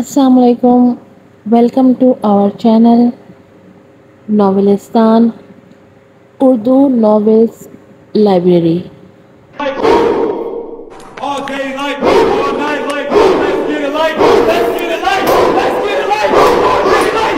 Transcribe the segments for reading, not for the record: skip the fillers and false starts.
Assalamu alaikum. Welcome to our channel Novelistan Urdu Novels Library. All day light, all night light, let's get it light, let's get it light, let's get it light, all day light.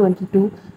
22।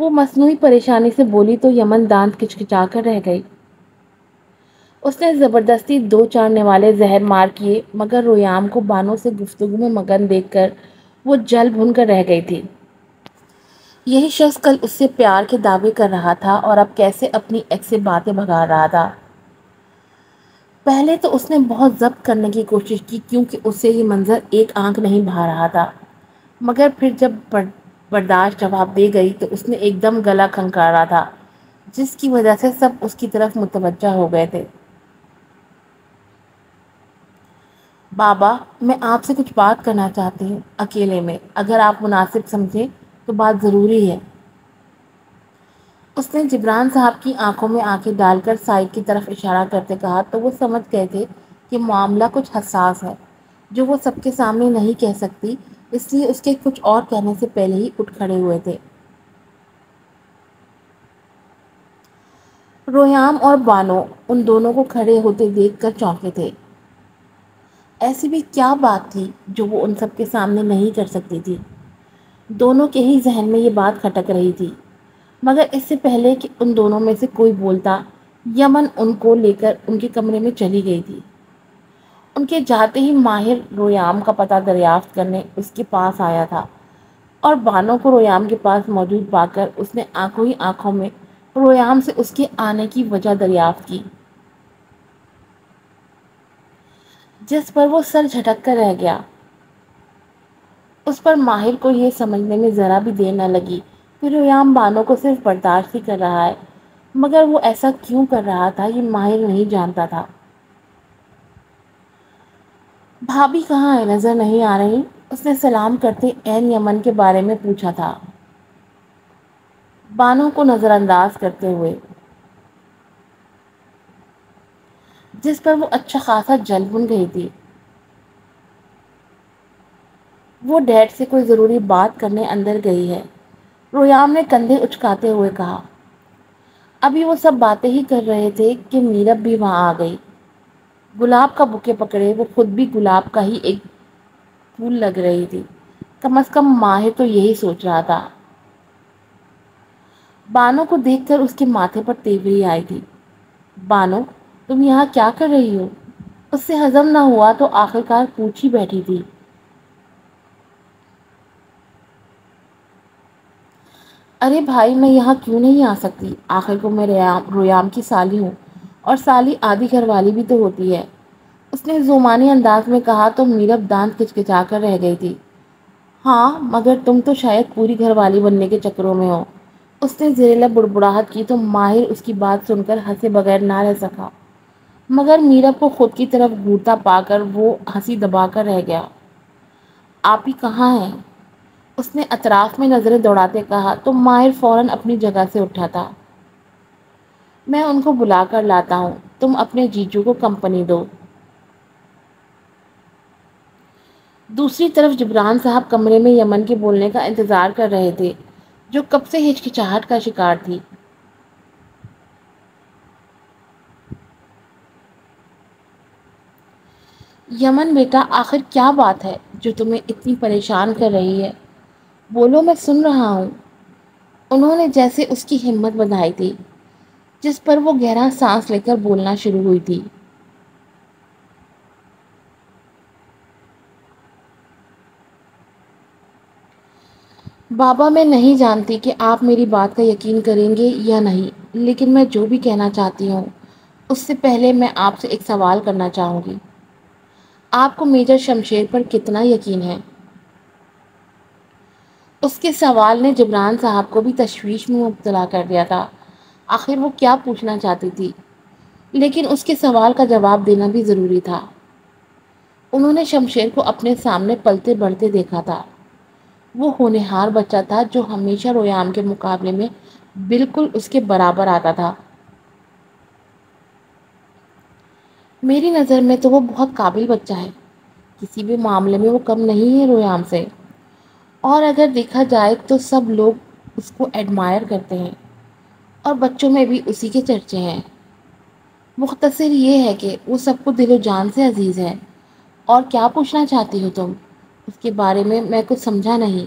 وہ مصنوعی پریشانی سے بولی تو یمن دانت کچکچا کر رہ گئی۔ اس نے زبردستی 2 چاڑنے والے زہر مار کیے، مگر رویام کو بانو سے گفتگو میں مگن دیکھ کر وہ جل بھن کر رہ گئی تھی۔ یہی شخص کل اس سے پیار کے دعوے کر رہا تھا اور اب کیسے اپنی ایکس سے باتیں بھگا رہا تھا۔ پہلے تو اس نے بہت ضبط کرنے کی کوشش کی کیونکہ اس سے یہ منظر ایک آنکھ نہیں بھا رہا تھا، مگر پھر جب برداشت جواب دے گئی تو اس نے ایک دم گلا کھنکارا تھا، جس کی وجہ سے سب اس کی طرف متوجہ ہو گئے تھے۔ بابا، میں آپ سے کچھ بات کرنا چاہتی ہوں، اکیلے میں، اگر آپ مناسب سمجھیں تو بات ضروری ہے۔ اس نے جبران صاحب کی آنکھوں میں آنکھیں ڈال کر سائیڈ کی طرف اشارہ کرتے کہا تو وہ سمجھ گئے تھے کہ معاملہ کچھ حساس ہے جو وہ سب کے سامنے نہیں کہہ سکتی، اس لیے اس کے کچھ اور کہنے سے پہلے ہی اٹھ کھڑے ہوئے تھے۔ رویام اور بانو ان دونوں کو کھڑے ہوتے دیکھ کر چونکے تھے۔ ایسی بھی کیا بات تھی جو وہ ان سب کے سامنے نہیں کر سکتی تھی؟ دونوں کے ہی ذہن میں یہ بات کھٹک رہی تھی، مگر اس سے پہلے کہ ان دونوں میں سے کوئی بولتا، یمن ان کو لے کر ان کے کمرے میں چلی گئی تھی۔ ان کے جاتے ہی ماہر رویام کا پتہ دریافت کرنے اس کے پاس آیا تھا اور بانو کو رویام کے پاس موجود پا کر اس نے آنکھوں ہی آنکھوں میں رویام سے اس کے آنے کی وجہ دریافت کی، جس پر وہ سر جھٹک کر رہ گیا۔ اس پر ماہر کو یہ سمجھنے میں ذرا بھی دیر نہ لگی کہ رویام بانو کو صرف برداشت ہی کر رہا ہے، مگر وہ ایسا کیوں کر رہا تھا یہ ماہر نہیں جانتا تھا۔ بھابھی کہاں ہے؟ نظر نہیں آ رہی؟ اس نے سلام کرتے عین یمن کے بارے میں پوچھا تھا، بانو کو نظر انداز کرتے ہوئے، جس پر وہ اچھا خاصا جل بھن گئی تھی۔ وہ ڈیڈ سے کوئی ضروری بات کرنے اندر گئی ہے، رویام نے کندھے اچکاتے ہوئے کہا۔ ابھی وہ سب باتیں ہی کر رہے تھے کہ میرب بھی وہاں آ گئی، گلاب کا بکے پکڑے۔ وہ خود بھی گلاب کا ہی ایک پھول لگ رہی تھی، کم از کم ماہر تو یہی سوچ رہا تھا۔ بانو کو دیکھ کر اس کے ماتھے پر تیوری آئی تھی۔ بانو، تم یہاں کیا کر رہی ہو؟ اس سے ہضم نہ ہوا تو آخرکار پوچھ ہی بیٹھی تھی۔ ارے بھائی، میں یہاں کیوں نہیں آ سکتی؟ آخر کو میں رویام کی سالی ہوں، اور سالی آدھی گھر والی بھی تو ہوتی ہے، اس نے زومانی انداز میں کہا تو میرب دانت کچکچا کر رہ گئی تھی۔ ہاں، مگر تم تو شاید پوری گھر والی بننے کے چکروں میں ہو، اس نے زیر لب بڑبڑاہٹ کی تو ماہر اس کی بات سن کر ہنسے بغیر نہ رہ سکا، مگر میرب کو خود کی طرف گھورتا پا کر وہ ہنسی دبا کر رہ گیا۔ آپ ہی کہاں ہیں؟ اس نے اطراف میں نظریں دوڑاتے کہا تو ماہر فوراً اپنی جگہ سے اٹھا تھا۔ میں ان کو بلا کر لاتا ہوں، تم اپنے جیجو کو کمپنی دو۔ دوسری طرف جبران صاحب کمرے میں یمن کے بولنے کا انتظار کر رہے تھے، جو کب سے ہچکچاہٹ کا شکار تھی۔ یمن بیٹا، آخر کیا بات ہے جو تمہیں اتنی پریشان کر رہی ہے؟ بولو، میں سن رہا ہوں۔ انہوں نے جیسے اس کی ہمت بندھائی تھی، جس پر وہ گہرا سانس لے کر بولنا شروع ہوئی تھی۔ بابا، میں نہیں جانتی کہ آپ میری بات کا یقین کریں گے یا نہیں، لیکن میں جو بھی کہنا چاہتی ہوں اس سے پہلے میں آپ سے ایک سوال کرنا چاہوں گی۔ آپ کو میجر شمشیر پر کتنا یقین ہے؟ اس کے سوال نے جبران صاحب کو بھی تشویش میں مبتلا کر دیا تھا۔ آخر وہ کیا پوچھنا چاہتی تھی، لیکن اس کے سوال کا جواب دینا بھی ضروری تھا۔ انہوں نے شمشیر کو اپنے سامنے پلتے بڑھتے دیکھا تھا۔ وہ ہونہار بچہ تھا جو ہمیشہ رویام کے مقابلے میں بالکل اس کے برابر آتا تھا۔ میری نظر میں تو وہ بہت قابل بچہ ہے، کسی بھی معاملے میں وہ کم نہیں ہے رویام سے، اور اگر دیکھا جائے تو سب لوگ اس کو ایڈمائر کرتے ہیں، اور بچوں میں بھی اسی کے چرچے ہیں۔ مختصر یہ ہے کہ وہ سب کو دل و جان سے عزیز ہے۔ اور کیا پوچھنا چاہتی ہو تم؟ اس کے بارے میں کچھ سمجھا نہیں۔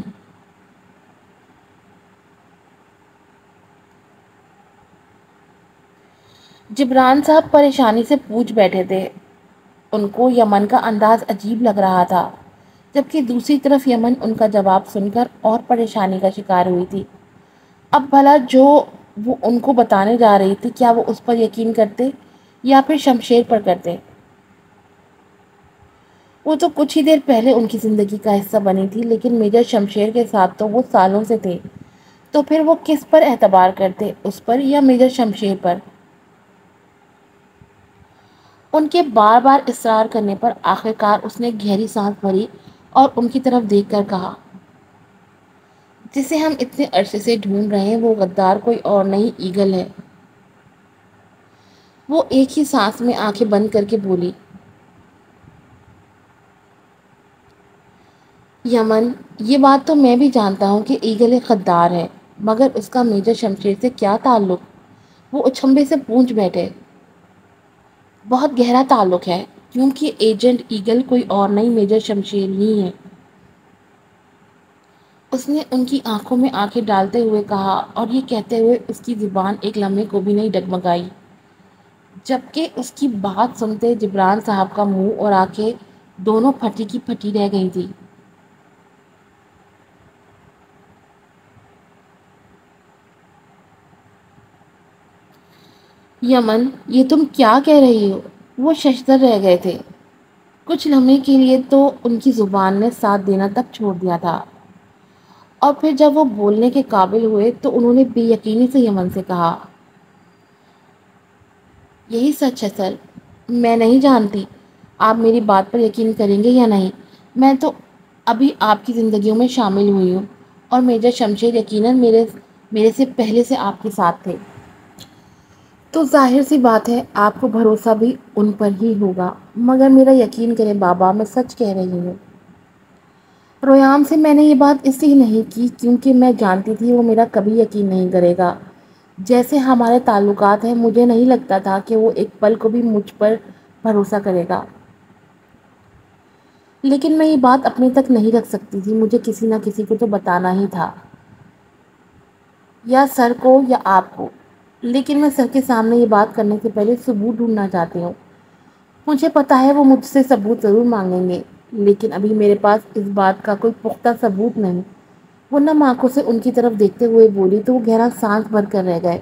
جبران صاحب پریشانی سے پوچھ بیٹھے تھے۔ ان کو یمن کا انداز عجیب لگ رہا تھا، جبکہ دوسری طرف یمن ان کا جواب سن کر اور پریشانی کا شکار ہوئی تھی۔ اب بھلا جو وہ ان کو بتانے جا رہی تھی، کیا وہ اس پر یقین کرتے یا پھر شمشیر پر کرتے؟ وہ تو کچھ ہی دیر پہلے ان کی زندگی کا حصہ بنی تھی، لیکن میجر شمشیر کے ساتھ تو وہ سالوں سے تھے۔ تو پھر وہ کس پر اعتبار کرتے، اس پر یا میجر شمشیر پر؟ ان کے بار بار اصرار کرنے پر آخرکار اس نے گہری سانس بھری اور ان کی طرف دیکھ کر کہا، جسے ہم اتنے عرصے سے ڈھونڈ رہے ہیں وہ غدار کوئی اور نہیں، ایگل ہے۔ وہ ایک ہی سانس میں آنکھیں بند کر کے بولی، یمن، یہ بات تو میں بھی جانتا ہوں کہ ایگل ایک غدار ہے، مگر اس کا میجر شمشیر سے کیا تعلق؟ وہ اچھمبے سے پوچھ بیٹھے۔ بہت گہرا تعلق ہے، کیونکہ ایجنٹ ایگل کوئی اور نہیں، میجر شمشیر ہی ہے۔ اس نے ان کی آنکھوں میں آنکھیں ڈالتے ہوئے کہا، اور یہ کہتے ہوئے اس کی زبان ایک لمحے کو بھی نہیں ڈگمگائی، جبکہ اس کی بات سنتے جبران صاحب کا منہ اور آنکھیں دونوں پھٹی کی پھٹی رہ گئی تھی۔ یمن، یہ تم کیا کہہ رہی ہو؟ وہ ششدر رہ گئے تھے۔ کچھ لمحے کے لیے تو ان کی زبان نے ساتھ دینا تک چھوڑ دیا تھا، اور پھر جب وہ بولنے کے قابل ہوئے تو انہوں نے بے یقینی سے یمن سے کہا، یہی سچ ہے سر، میں نہیں جانتی آپ میری بات پر یقین کریں گے یا نہیں۔ میں تو ابھی آپ کی زندگیوں میں شامل ہوئی ہوں، اور میجر شمشیر یقیناً میرے سے پہلے سے آپ کے ساتھ تھے۔ تو ظاہر سی بات ہے آپ کو بھروسہ بھی ان پر ہی ہوگا، مگر میرا یقین کریں بابا، میں سچ کہہ رہی ہوں۔ رویام سے میں نے یہ بات اس لیے نہیں کی کیونکہ میں جانتی تھی وہ میرا کبھی یقین نہیں کرے گا۔ جیسے ہمارے تعلقات ہیں، مجھے نہیں لگتا تھا کہ وہ ایک پل کو بھی مجھ پر بھروسہ کرے گا۔ لیکن میں یہ بات اپنے تک نہیں رکھ سکتی تھی، مجھے کسی نہ کسی کو تو بتانا ہی تھا، یا سر کو یا آپ کو۔ لیکن میں سر کے سامنے یہ بات کرنے سے پہلے ثبوت ڈھونڈنا چاہتی ہوں۔ مجھے پتا ہے وہ مجھ سے ثبوت ضرور مانگیں گے، لیکن ابھی میرے پاس اس بات کا کوئی پختہ ثبوت نہیں۔ وہ نم آنکھوں سے ان کی طرف دیکھتے ہوئے بولی تو وہ گہرا سانس بھر کر رہ گئے۔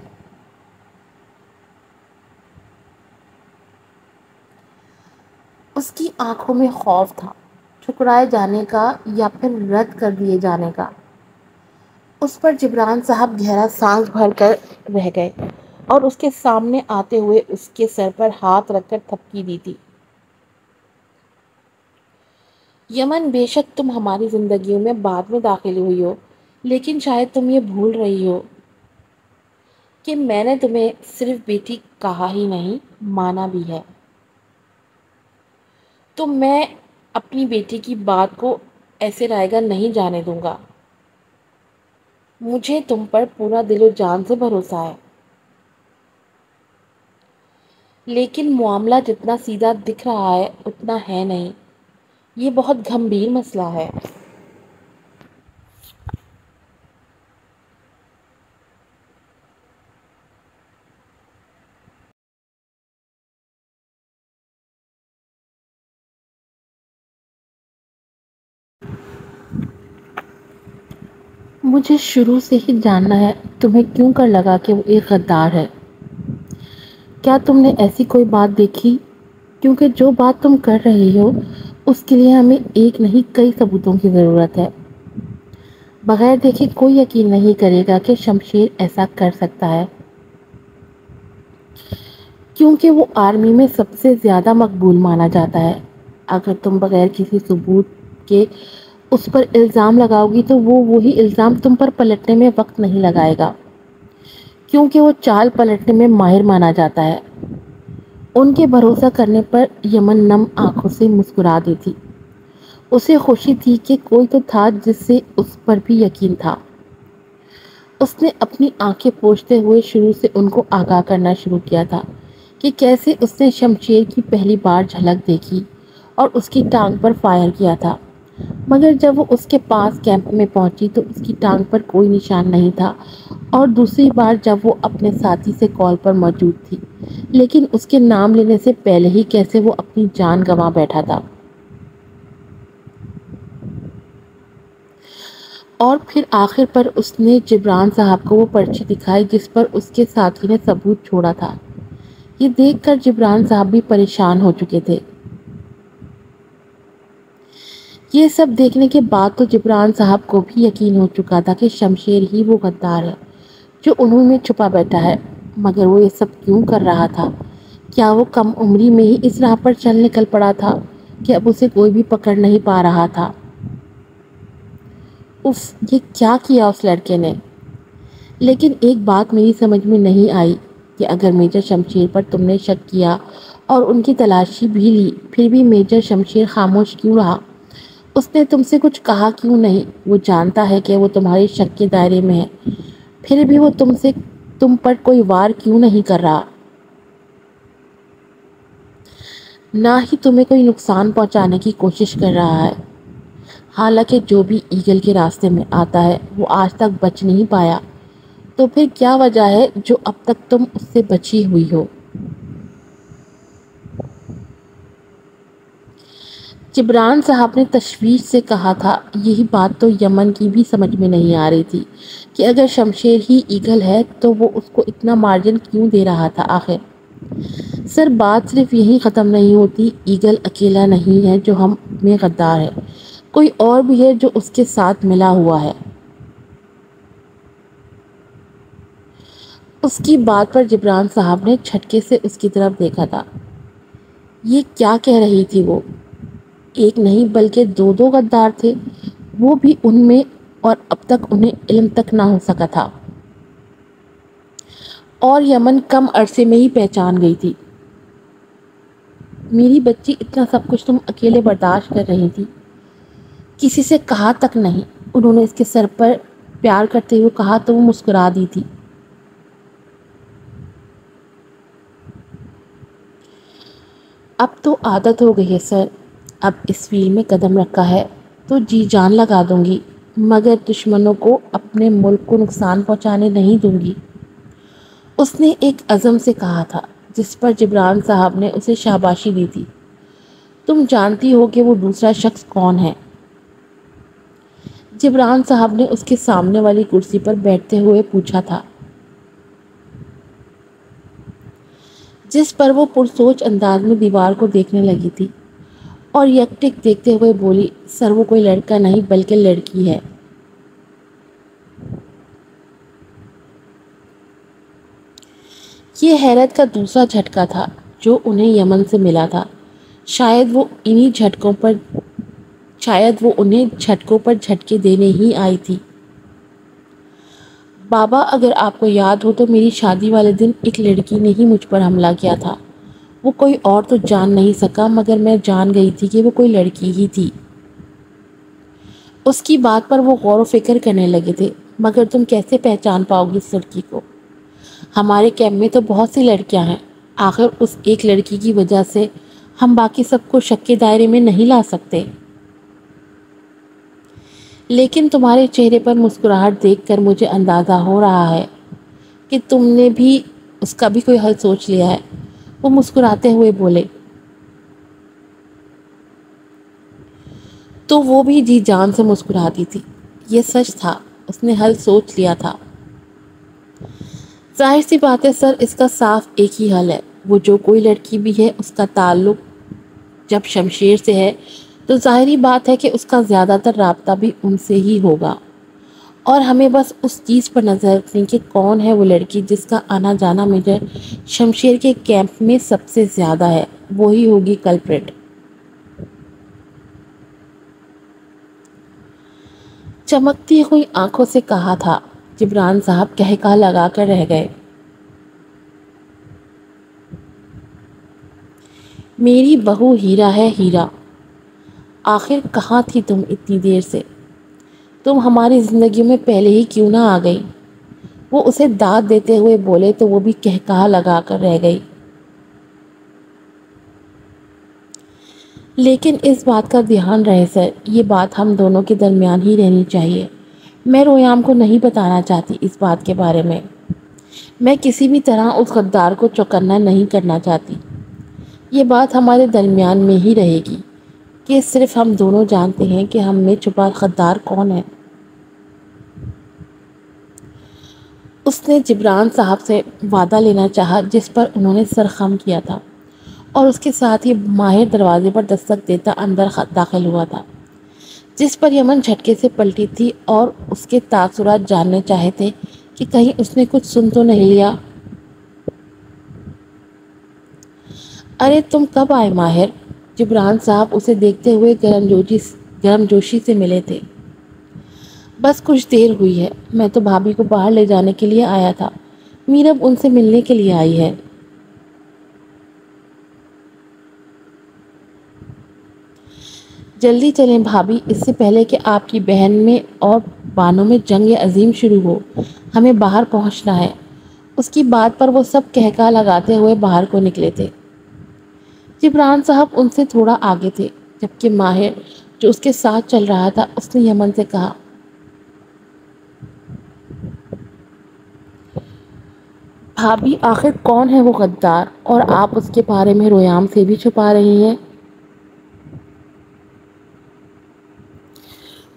اس کی آنکھوں میں خوف تھا، ٹھکرائے جانے کا یا پھر رد کر دیے جانے کا۔ اس پر جبران صاحب گہرا سانس بھر کر رہ گئے اور اس کے سامنے آتے ہوئے اس کے سر پر ہاتھ رکھ کر تھپکی دی تھی۔ یمن، بے شک تم ہماری زندگیوں میں بعد میں داخل ہوئی ہو، لیکن شاید تم یہ بھول رہی ہو کہ میں نے تمہیں صرف بیٹی کہا ہی نہیں، مانا بھی ہے۔ تو میں اپنی بیٹی کی بات کو ایسے رائے گا نہیں جانے دوں گا۔ مجھے تم پر پورا دل و جان سے بھروسہ ہے، لیکن معاملہ جتنا سیدھا دکھ رہا ہے اتنا ہے نہیں، یہ بہت گھمبیر مسئلہ ہے۔ مجھے شروع سے ہی جاننا ہے تمہیں کیوں کر لگا کہ وہ ایک غدار ہے۔ کیا تم نے ایسی کوئی بات دیکھی؟ کیونکہ جو بات تم کر رہی ہو اس کے لیے ہمیں ایک نہیں کئی ثبوتوں کی ضرورت ہے۔ بغیر دیکھے کوئی یقین نہیں کرے گا کہ شمشیر ایسا کر سکتا ہے، کیونکہ وہ آرمی میں سب سے زیادہ مقبول مانا جاتا ہے۔ اگر تم بغیر کسی ثبوت کے اس پر الزام لگاؤ گی تو وہ وہی الزام تم پر پلٹنے میں وقت نہیں لگائے گا، کیونکہ وہ چال پلٹنے میں ماہر مانا جاتا ہے۔ ان کے بھروسہ کرنے پر یمن نم آنکھوں سے مسکرا دی تھی۔ اسے خوشی تھی کہ کوئی تو تھا جس سے اس پر بھی یقین تھا۔ اس نے اپنی آنکھیں پوچھتے ہوئے شروع سے ان کو آگاہ کرنا شروع کیا تھا کہ کیسے اس نے شمشیر کی پہلی بار جھلک دیکھی اور اس کی ٹانگ پر فائر کیا تھا، مگر جب وہ اس کے پاس کیمپ میں پہنچی تو اس کی ٹانگ پر کوئی نشان نہیں تھا، اور دوسری بار جب وہ اپنے ساتھی سے کال پر موجود تھی لیکن اس کے نام لینے سے پہلے ہی کیسے وہ اپنی جان گنوا بیٹھا تھا۔ اور پھر آخر پر اس نے جبران صاحب کو وہ پرچی دکھائی جس پر اس کے ساتھی نے ثبوت چھوڑا تھا۔ یہ دیکھ کر جبران صاحب بھی پریشان ہو چکے تھے۔ یہ سب دیکھنے کے بعد تو جبران صاحب کو بھی یقین ہو چکا تھا کہ شمشیر ہی وہ غدار ہے جو انہوں میں چھپا بیٹھا ہے، مگر وہ یہ سب کیوں کر رہا تھا؟ کیا وہ کم عمری میں ہی اس راہ پر چل نکل پڑا تھا کہ اب اسے کوئی بھی پکڑ نہیں پا رہا تھا؟ اف، یہ کیا کیا اس لڑکے نے؟ لیکن ایک بات میری سمجھ میں نہیں آئی کہ اگر میجر شمشیر پر تم نے شک کیا اور ان کی تلاشی بھی لی، پھر بھی میجر شمشیر خاموش کیوں رہا؟ اس نے تم سے کچھ کہا کیوں نہیں؟ وہ جانتا ہے کہ وہ تمہاری شک کے دائرے میں ہے، پھر بھی وہ تم پر کوئی وار کیوں نہیں کر رہا؟ نہ ہی تمہیں کوئی نقصان پہنچانے کی کوشش کر رہا ہے۔ حالانکہ جو بھی ایگل کے راستے میں آتا ہے وہ آج تک بچ نہیں پایا، تو پھر کیا وجہ ہے جو اب تک تم اس سے بچی ہوئی ہو؟ جبران صاحب نے تشویش سے کہا تھا۔ یہی بات تو یمن کی بھی سمجھ میں نہیں آ رہی تھی کہ اگر شمشیر ہی ایگل ہے تو وہ اس کو اتنا مارجن کیوں دے رہا تھا آخر؟ سر، بات صرف یہی ختم نہیں ہوتی۔ ایگل اکیلا نہیں ہے جو ہم میں غدار ہے، کوئی اور بھی ہے جو اس کے ساتھ ملا ہوا ہے۔ اس کی بات پر جبران صاحب نے جھٹکے سے اس کی طرف دیکھا تھا۔ یہ کیا کہہ رہی تھی وہ؟ ایک نہیں بلکہ دو غدار تھے، وہ بھی ان میں، اور اب تک انہیں علم تک نہ ہو سکا تھا، اور یمن کم عرصے میں ہی پہچان گئی تھی۔ میری بچی، اتنا سب کچھ تم اکیلے برداشت کر رہی تھی، کسی سے کہا تک نہیں؟ انہوں نے اس کے سر پر پیار کرتے ہوئے کہا تو وہ مسکرا دی تھی۔ اب تو عادت ہو گئی ہے سر، اب اس فیلڈ میں قدم رکھا ہے تو جی جان لگا دوں گی، مگر دشمنوں کو اپنے ملک کو نقصان پہنچانے نہیں دوں گی، اس نے ایک عزم سے کہا تھا جس پر جبران صاحب نے اسے شاباشی دی تھی۔ تم جانتی ہو کہ وہ دوسرا شخص کون ہے؟ جبران صاحب نے اس کے سامنے والی کرسی پر بیٹھتے ہوئے پوچھا تھا، جس پر وہ پرسوچ انداز میں دیوار کو دیکھنے لگی تھی اور یک ٹک دیکھتے ہوئے بولی، سر، وہ کوئی لڑکا نہیں بلکہ لڑکی ہے۔ یہ حیرت کا دوسرا جھٹکا تھا جو انہیں یمن سے ملا تھا۔ شاید وہ انہیں جھٹکوں پر جھٹکے دینے ہی آئی تھی۔ بابا، اگر آپ کو یاد ہو تو میری شادی والے دن ایک لڑکی نے ہی مجھ پر حملہ کیا تھا۔ وہ کوئی اور تو جان نہیں سکا، مگر میں جان گئی تھی کہ وہ کوئی لڑکی ہی تھی۔ اس کی بات پر وہ غور و فکر کرنے لگے تھے۔ مگر تم کیسے پہچان پاؤ گی اس لڑکی کو؟ ہمارے کیمپ میں تو بہت سی لڑکیاں ہیں، آخر اس ایک لڑکی کی وجہ سے ہم باقی سب کو شک کے دائرے میں نہیں لا سکتے۔ لیکن تمہارے چہرے پر مسکراہٹ دیکھ کر مجھے اندازہ ہو رہا ہے کہ تم نے بھی اس کا بھی کوئی حل سوچ لیا ہے، وہ مسکراتے ہوئے بولے۔ تو وہ بھی جی جان سے مسکراتی تھی۔ یہ سچ تھا، اس نے حل سوچ لیا تھا۔ ظاہر سی بات ہے سر، اس کا صاف ایک ہی حل ہے۔ وہ جو کوئی لڑکی بھی ہے، اس کا تعلق جب شمشیر سے ہے تو ظاہری بات ہے کہ اس کا زیادہ تر رابطہ بھی ان سے ہی ہوگا، اور ہمیں بس اس چیز پر نظر رکھنی کہ کون ہے وہ لڑکی جس کا آنا جانا میجر شمشیر کے کیمپ میں سب سے زیادہ ہے، وہی ہوگی کلپریٹ۔ چمکتی ہوئی آنکھوں سے کہا تھا۔ جبران صاحب کہکا لگا کر رہ گئے۔ میری بہو ہیرا ہے، ہیرا، آخر کہاں تھی تم اتنی دیر سے؟ تم ہماری زندگیوں میں پہلے ہی کیوں نہ آ گئی؟ وہ اسے داد دیتے ہوئے بولے تو وہ بھی کہکا لگا کر رہ گئی۔ لیکن اس بات کا دھیان رہے سر، یہ بات ہم دونوں کے درمیان ہی رہنی چاہیے۔ میں رویام کو نہیں بتانا چاہتی اس بات کے بارے میں۔ میں کسی بھی طرح اس غدار کو چوکنا نہیں کرنا چاہتی۔ یہ بات ہمارے درمیان میں ہی رہے گی کہ صرف ہم دونوں جانتے ہیں کہ ہم میں چھپا غدار کون ہے۔ اس نے جبران صاحب سے وعدہ لینا چاہا جس پر انہوں نے سر خم کیا تھا، اور اس کے ساتھ ہی ماہر دروازے پر دستک دیتا اندر داخل ہوا تھا، جس پر یمن جھٹکے سے پلٹی تھی اور اس کے تاثرات جاننے چاہے تھے کہ کہیں اس نے کچھ سن تو نہیں لیا۔ ارے تم کب آئے ماہر؟ جبران صاحب اسے دیکھتے ہوئے گرم جوشی سے ملے تھے۔ بس کچھ دیر ہوئی ہے، میں تو بھابھی کو باہر لے جانے کے لیے آیا تھا، میرب ان سے ملنے کے لیے آئی ہے۔ جلدی چلیں بھابھی، اس سے پہلے کہ آپ کی بہن میں اور بانوں میں جنگ عظیم شروع ہو، ہمیں باہر پہنچنا ہے۔ اس کی بات پر وہ سب کہکا لگاتے ہوئے باہر کو نکلے تھے۔ جبران صاحب ان سے تھوڑا آگے تھے، جبکہ ماہر جو اس کے ساتھ چل رہا تھا اس نے یمن سے کہا، بھابھی آخر کون ہے وہ غدار، اور آپ اس کے بارے میں رویام سے بھی چھپا رہی ہیں؟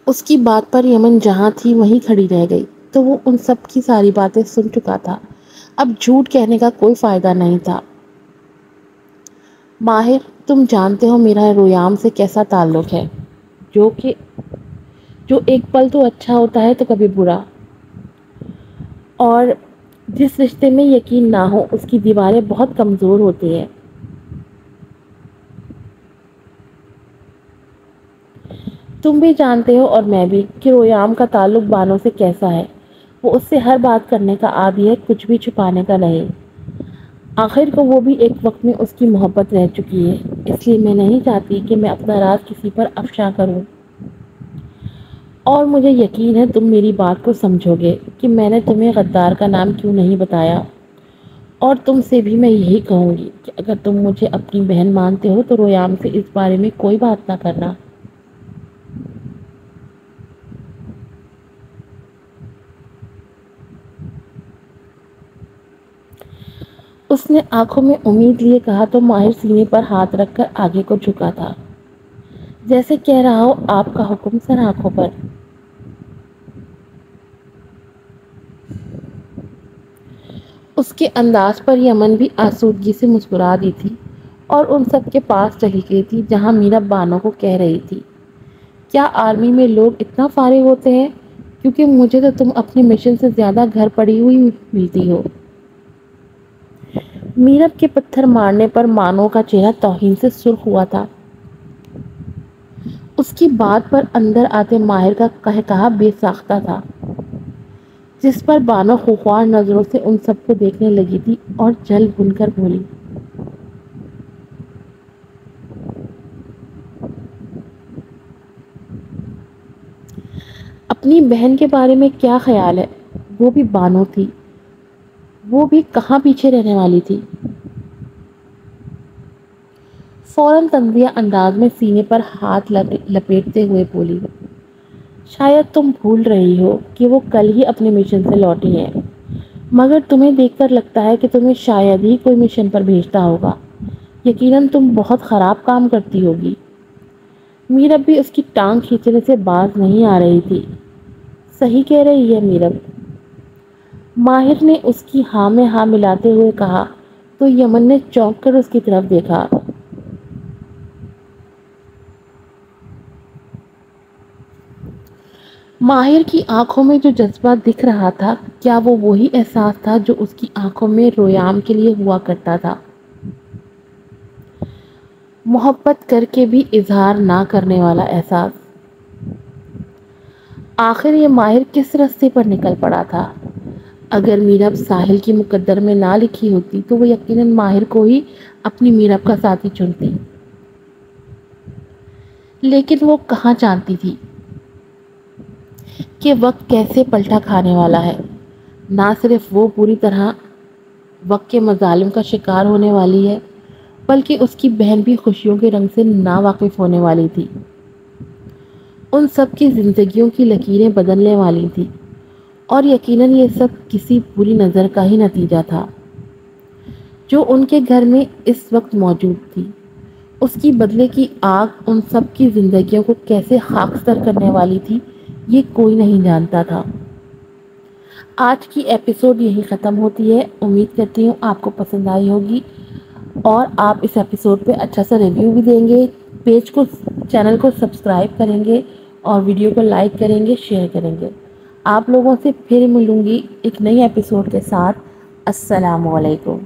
اس کی بات پر یمن جہاں تھی وہیں کھڑی رہ گئی، تو وہ ان سب کی ساری باتیں سن چکا تھا، اب جھوٹ کہنے کا کوئی فائدہ نہیں تھا۔ ماہر، تم جانتے ہو میرا رویام سے کیسا تعلق ہے، جو ایک پل تو اچھا ہوتا ہے تو کبھی برا، اور جس رشتے میں یقین نہ ہو اس کی دیواریں بہت کمزور ہوتی ہیں۔ تم بھی جانتے ہو اور میں بھی کہ رویام کا تعلق بانوں سے کیسا ہے، وہ اس سے ہر بات کرنے کا عادی ہے، کچھ بھی چھپانے کا نہیں۔ آخر کو وہ بھی ایک وقت میں اس کی محبت رہ چکی ہے، اس لیے میں نہیں چاہتی کہ میں اپنا راز کسی پر افشا کروں، اور مجھے یقین ہے تم میری بات کو سمجھو گے کہ میں نے تمہیں غدار کا نام کیوں نہیں بتایا، اور تم سے بھی میں یہی کہوں گی کہ اگر تم مجھے اپنی بہن مانتے ہو تو رویام سے اس بارے میں کوئی بات نہ کرنا۔ اس نے آنکھوں میں امید لیے کہا تو ماہر سینے پر ہاتھ رکھ کر آگے کو جھکا تھا، جیسے کہہ رہا ہو آپ کا حکم سر آنکھوں پر۔ اس کے انداز پر یمن بھی آسودگی سے مسکرا دی تھی، اور ان سب کے پاس چلی گئی تھی جہاں میرب بانو کو کہہ رہی تھی، کیا آرمی میں لوگ اتنا فارغ ہوتے ہیں؟ کیونکہ مجھے تو تم اپنے مشن سے زیادہ گھر پڑی ہوئی ملتی ہو۔ میرب کے پتھر مارنے پر مانو کا چہرہ توہین سے سرخ ہوا تھا۔ اس کی بات پر اندر آتے ماہر کا قہقہا بے ساختہ تھا، جس پر بانو خوخوار نظروں سے ان سب کو دیکھنے لگی تھی اور جل بھن کر بولی، اپنی بہن کے بارے میں کیا خیال ہے؟ وہ بھی بانو تھی، وہ بھی کہاں پیچھے رہنے والی تھی؟ فوراً طنزیہ انداز میں سینے پر ہاتھ لپیٹتے ہوئے بولی، شاید تم بھول رہی ہو کہ وہ کل ہی اپنے مشن سے لوٹی ہیں، مگر تمہیں دیکھ کر لگتا ہے کہ تمہیں شاید ہی کوئی مشن پر بھیجتا ہوگا، یقیناً تم بہت خراب کام کرتی ہوگی۔ میرب بھی اس کی ٹانگ کھینچنے سے باز نہیں آ رہی تھی۔ صحیح کہہ رہی ہے میرب، ماہر نے اس کی ہاں میں ہاں ملاتے ہوئے کہا تو یمن نے چونک کر اس کی طرف دیکھا۔ ماہر کی آنکھوں میں جو جذبہ دکھ رہا تھا، کیا وہ وہی احساس تھا جو اس کی آنکھوں میں رویام کے لیے ہوا کرتا تھا؟ محبت کر کے بھی اظہار نہ کرنے والا احساس۔ آخر یہ ماہر کس رستے پر نکل پڑا تھا؟ اگر میرب ساحل کی مقدر میں نہ لکھی ہوتی تو وہ یقیناً ماہر کو ہی اپنی میرب کا ساتھی چنتی، لیکن وہ کہاں جانتی تھی کہ وقت کیسے پلٹا کھانے والا ہے۔ نہ صرف وہ پوری طرح وقت کے مظالم کا شکار ہونے والی ہے، بلکہ اس کی بہن بھی خوشیوں کے رنگ سے ناواقف ہونے والی تھی، ان سب کی زندگیوں کی لکیریں بدلنے والی تھی، اور یقیناً یہ سب کسی بری نظر کا ہی نتیجہ تھا جو ان کے گھر میں اس وقت موجود تھی۔ اس کی بدلے کی آگ ان سب کی زندگیوں کو کیسے خاکستر کرنے والی تھی یہ کوئی نہیں جانتا تھا۔ آج کی ایپیسوڈ یہی ختم ہوتی ہے۔ امید کرتی ہوں آپ کو پسند آئی ہوگی اور آپ اس ایپیسوڈ پہ اچھا سا ریویو بھی دیں گے، چینل کو سبسکرائب کریں گے اور ویڈیو کو لائک کریں گے، شیئر کریں گے۔ آپ لوگوں سے پھر ملوں گی ایک نئی ایپیسوڈ کے ساتھ۔ السلام علیکم۔